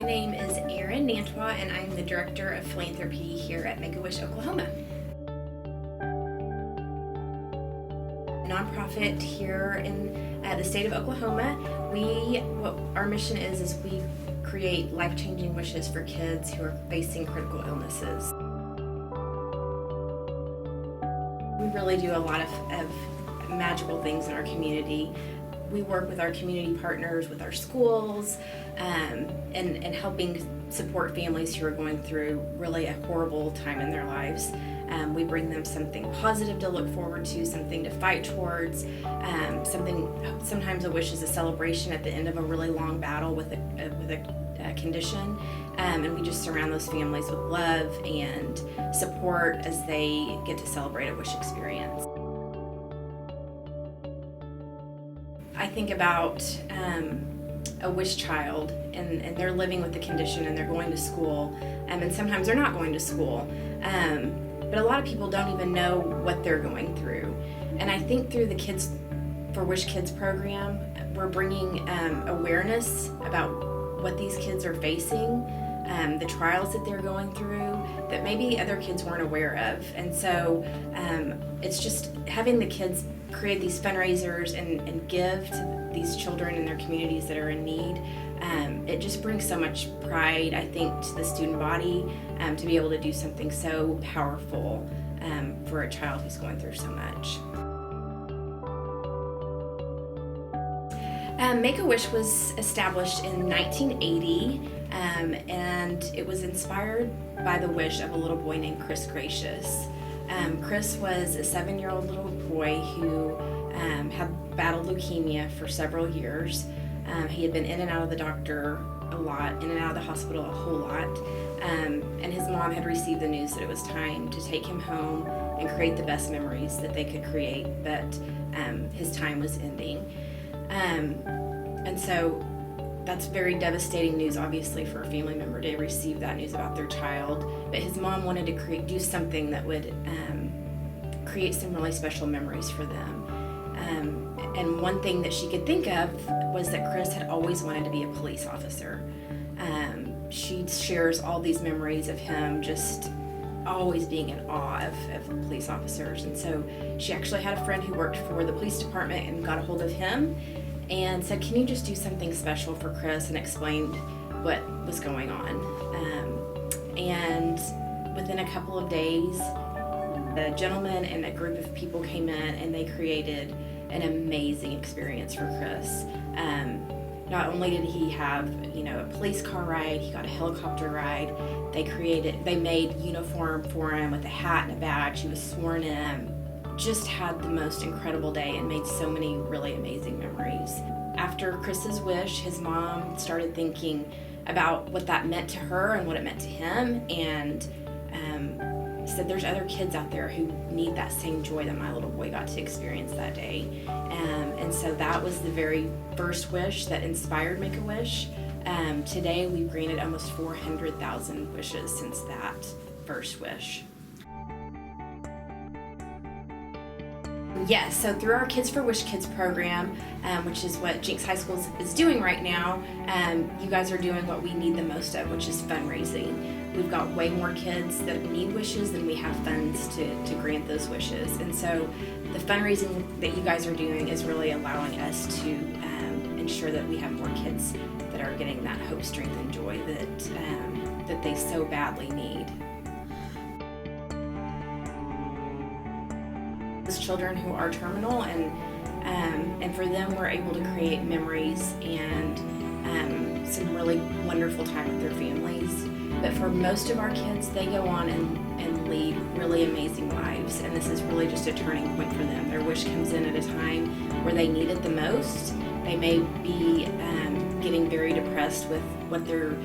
My name is Erin Nantois, and I'm the Director of Philanthropy here at Make-A-Wish, Oklahoma. A nonprofit here in the state of Oklahoma. What our mission is we create life-changing wishes for kids who are facing critical illnesses. We really do a lot of magical things in our community. We work with our community partners, with our schools, and helping support families who are going through really a horrible time in their lives. We bring them something positive to look forward to, something to fight towards, sometimes a wish is a celebration at the end of a really long battle with a condition, and we just surround those families with love and support as they get to celebrate a wish experience. I think about a wish child and they're living with the condition and they're going to school, and sometimes they're not going to school, but a lot of people don't even know what they're going through. And I think through the Kids for Wish Kids program, we're bringing awareness about what these kids are facing, the trials that they're going through that maybe other kids weren't aware of. And so it's just having the kids create these fundraisers and give to these children in their communities that are in need. It just brings so much pride, I think, to the student body to be able to do something so powerful for a child who's going through so much. Make-A-Wish was established in 1980, and it was inspired by the wish of a little boy named Chris Gracious. Chris was a 7-year-old little boy who had battled leukemia for several years. He had been in and out of the doctor a lot, in and out of the hospital a whole lot, and his mom had received the news that it was time to take him home and create the best memories that they could create, but his time was ending. And so that's very devastating news, obviously, for a family member to receive that news about their child. But his mom wanted to do something that would create some really special memories for them. And one thing that she could think of was that Chris had always wanted to be a police officer. She shares all these memories of him just always being in awe of police officers. And so she actually had a friend who worked for the police department and got a hold of him and said, "Can you just do something special for Chris?" and explained what was going on. And within a couple of days, a gentleman and a group of people came in and they created an amazing experience for Chris. Not only did he have, a police car ride, he got a helicopter ride. They made uniform for him with a hat and a badge. He was sworn in. Just had the most incredible day and made so many really amazing memories. After Chris's wish, his mom started thinking about what that meant to her and what it meant to him, and said there's other kids out there who need that same joy that my little boy got to experience that day. And so that was the very first wish that inspired Make-A-Wish. Today we've granted almost 400,000 wishes since that first wish. Yes, so through our Kids for Wish Kids program, which is what Jenks High School is doing right now, you guys are doing what we need the most of, which is fundraising. We've got way more kids that need wishes than we have funds to grant those wishes. And so the fundraising that you guys are doing is really allowing us to ensure that we have more kids that are getting that hope, strength, and joy that they so badly need. Children who are terminal, and for them we're able to create memories and some really wonderful time with their families. But for most of our kids, they go on and lead really amazing lives, and this is really just a turning point for them. Their wish comes in at a time where they need it the most. They may be getting very depressed with what their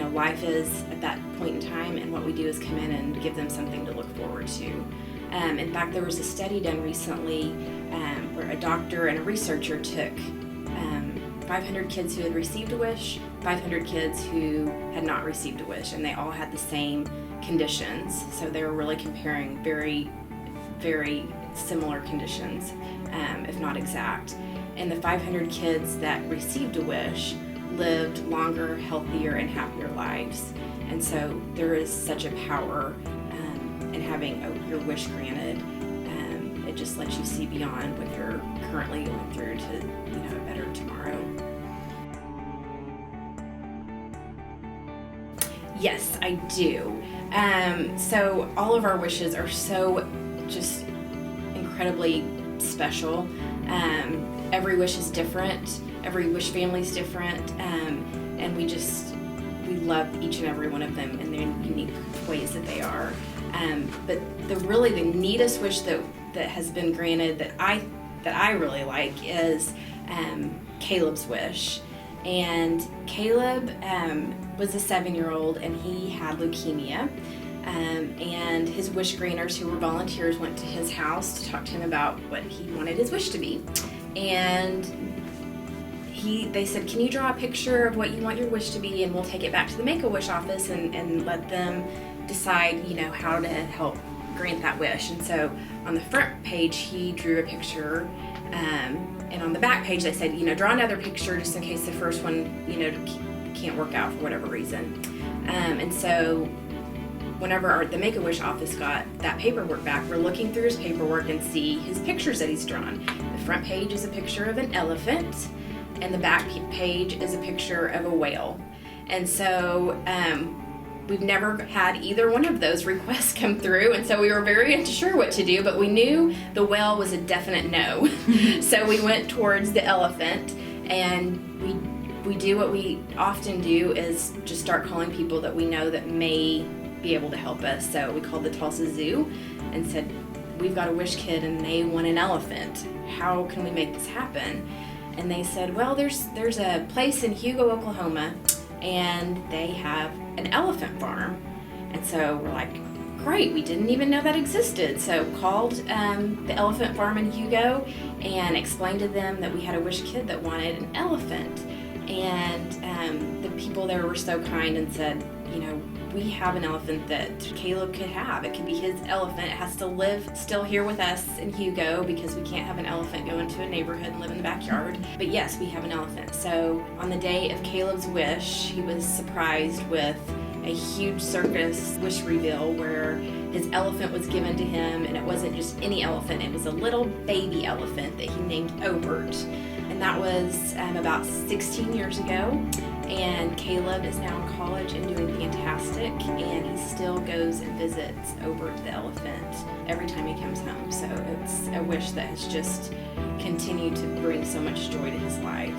life is at that point in time, and what we do is come in and give them something to look forward to. In fact, there was a study done recently where a doctor and a researcher took 500 kids who had received a wish, 500 kids who had not received a wish, and they all had the same conditions. So they were really comparing very, very similar conditions, if not exact. And the 500 kids that received a wish lived longer, healthier, and happier lives. And so there is such a power in having your wish granted. It just lets you see beyond what you're currently going through to, a better tomorrow. Yes, I do. So all of our wishes are so just incredibly special. Every wish is different. Every wish family is different. And we love each and every one of them in their unique ways that they are. But the neatest wish that has been granted that I really like is Caleb's wish. And Caleb was a 7-year-old, and he had leukemia. And his wish granters, who were volunteers, went to his house to talk to him about what he wanted his wish to be. And they said, can you draw a picture of what you want your wish to be, and we'll take it back to the Make-A-Wish office and let them decide, how to help grant that wish. And so on the front page, he drew a picture, and on the back page, they said, draw another picture just in case the first one, can't work out for whatever reason. And so whenever the Make-A-Wish office got that paperwork back, we're looking through his paperwork and see his pictures that he's drawn. The front page is a picture of an elephant, and the back page is a picture of a whale. And so we've never had either one of those requests come through, and so we were very unsure what to do, but we knew the whale was a definite no. So we went towards the elephant, and we do what we often do, is just start calling people that we know that may be able to help us. So we called the Tulsa Zoo and said, we've got a wish kid and they want an elephant. How can we make this happen? And they said, well, there's a place in Hugo, Oklahoma, and they have an elephant farm. And so we're like, great, we didn't even know that existed. So called the elephant farm in Hugo and explained to them that we had a wish kid that wanted an elephant. And the people there were so kind and said, we have an elephant that Caleb could have. It could be his elephant. It has to live still here with us in Hugo, because we can't have an elephant go into a neighborhood and live in the backyard. But yes, we have an elephant. So on the day of Caleb's wish, he was surprised with a huge circus wish reveal where his elephant was given to him, and it wasn't just any elephant. It was a little baby elephant that he named Obert. And that was about 16 years ago. And Caleb is now in college and doing fantastic, and he still goes and visits Obert the elephant every time he comes home. So it's a wish that has just continued to bring so much joy to his life.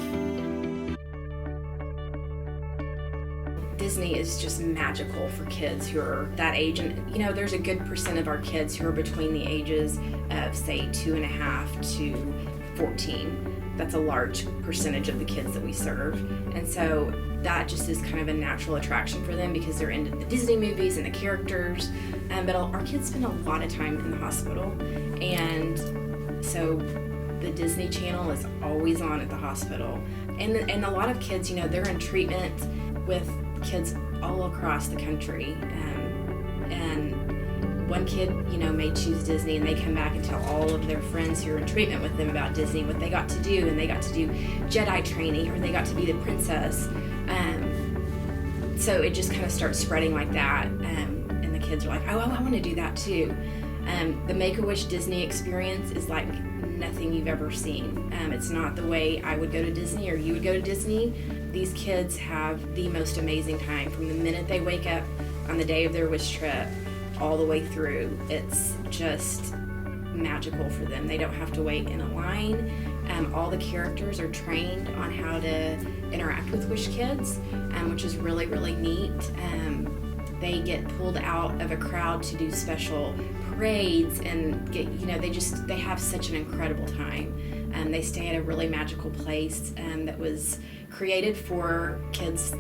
Disney is just magical for kids who are that age, and there's a good percent of our kids who are between the ages of, say, 2.5 to 14. That's a large percentage of the kids that we serve. And so that just is kind of a natural attraction for them because they're into the Disney movies and the characters. But our kids spend a lot of time in the hospital. And so the Disney Channel is always on at the hospital. And a lot of kids, they're in treatment with kids all across the country. And one kid, may choose Disney, and they come back and tell all of their friends who are in treatment with them about Disney, what they got to do, and they got to do Jedi training, or they got to be the princess. So it just kind of starts spreading like that, and the kids are like, oh, I want to do that too. The Make-A-Wish Disney experience is like nothing you've ever seen. It's not the way I would go to Disney or you would go to Disney. These kids have the most amazing time from the minute they wake up on the day of their wish trip all the way through. It's just magical for them. They don't have to wait in a line. All the characters are trained on how to interact with wish kids, which is really, really neat. They get pulled out of a crowd to do special parades and they have such an incredible time. They stay at a really magical place that was created for kids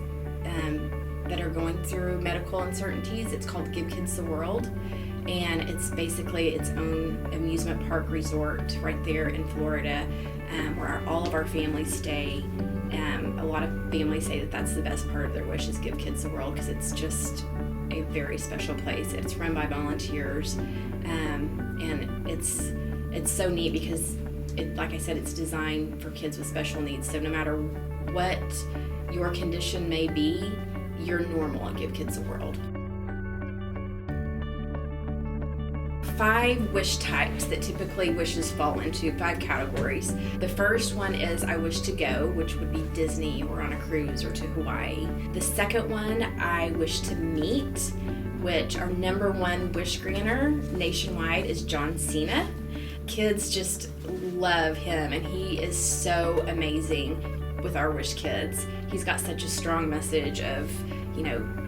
that are going through medical uncertainties. It's called Give Kids the World, and it's basically its own amusement park resort right there in Florida, where all of our families stay. A lot of families say that that's the best part of their wish is Give Kids the World, because it's just a very special place. It's run by volunteers, and it's so neat because like I said, it's designed for kids with special needs. So no matter what your condition may be, you're normal and give kids the world. 5 wish types that typically wishes fall into 5 categories. The first one is I wish to go, which would be Disney or on a cruise or to Hawaii. The second one, I wish to meet, which our number 1 wish granter nationwide is John Cena. Kids just love him, and he is so amazing with our wish kids. He's got such a strong message of,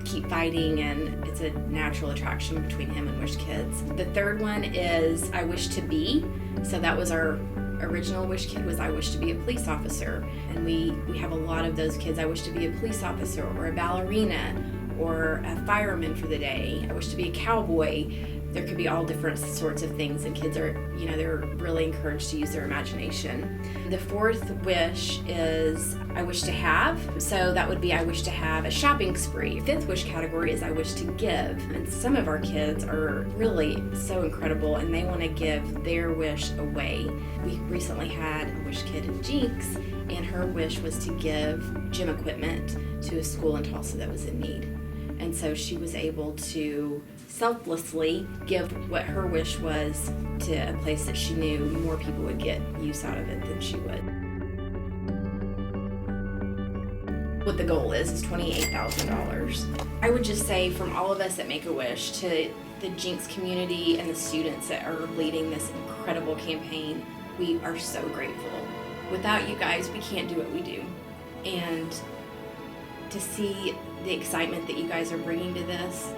keep fighting, and it's a natural attraction between him and wish kids. The third one is I wish to be. So that was our original wish kid, was I wish to be a police officer. And we have a lot of those kids. I wish to be a police officer or a ballerina or a fireman for the day. I wish to be a cowboy. There could be all different sorts of things, and kids are, they're really encouraged to use their imagination. The fourth wish is I wish to have. So that would be I wish to have a shopping spree. Fifth wish category is I wish to give. And some of our kids are really so incredible, and they want to give their wish away. We recently had a wish kid in Jenks, and her wish was to give gym equipment to a school in Tulsa that was in need. And so she was able to selflessly give what her wish was to a place that she knew more people would get use out of it than she would. What the goal is $28,000. I would just say from all of us at Make-A-Wish to the Jenks community and the students that are leading this incredible campaign, we are so grateful. Without you guys, we can't do what we do. And to see the excitement that you guys are bringing to this,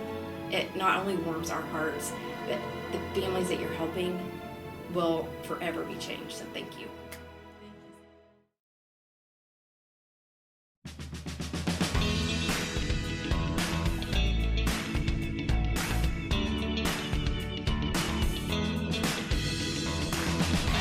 it not only warms our hearts, but the families that you're helping will forever be changed. So thank you.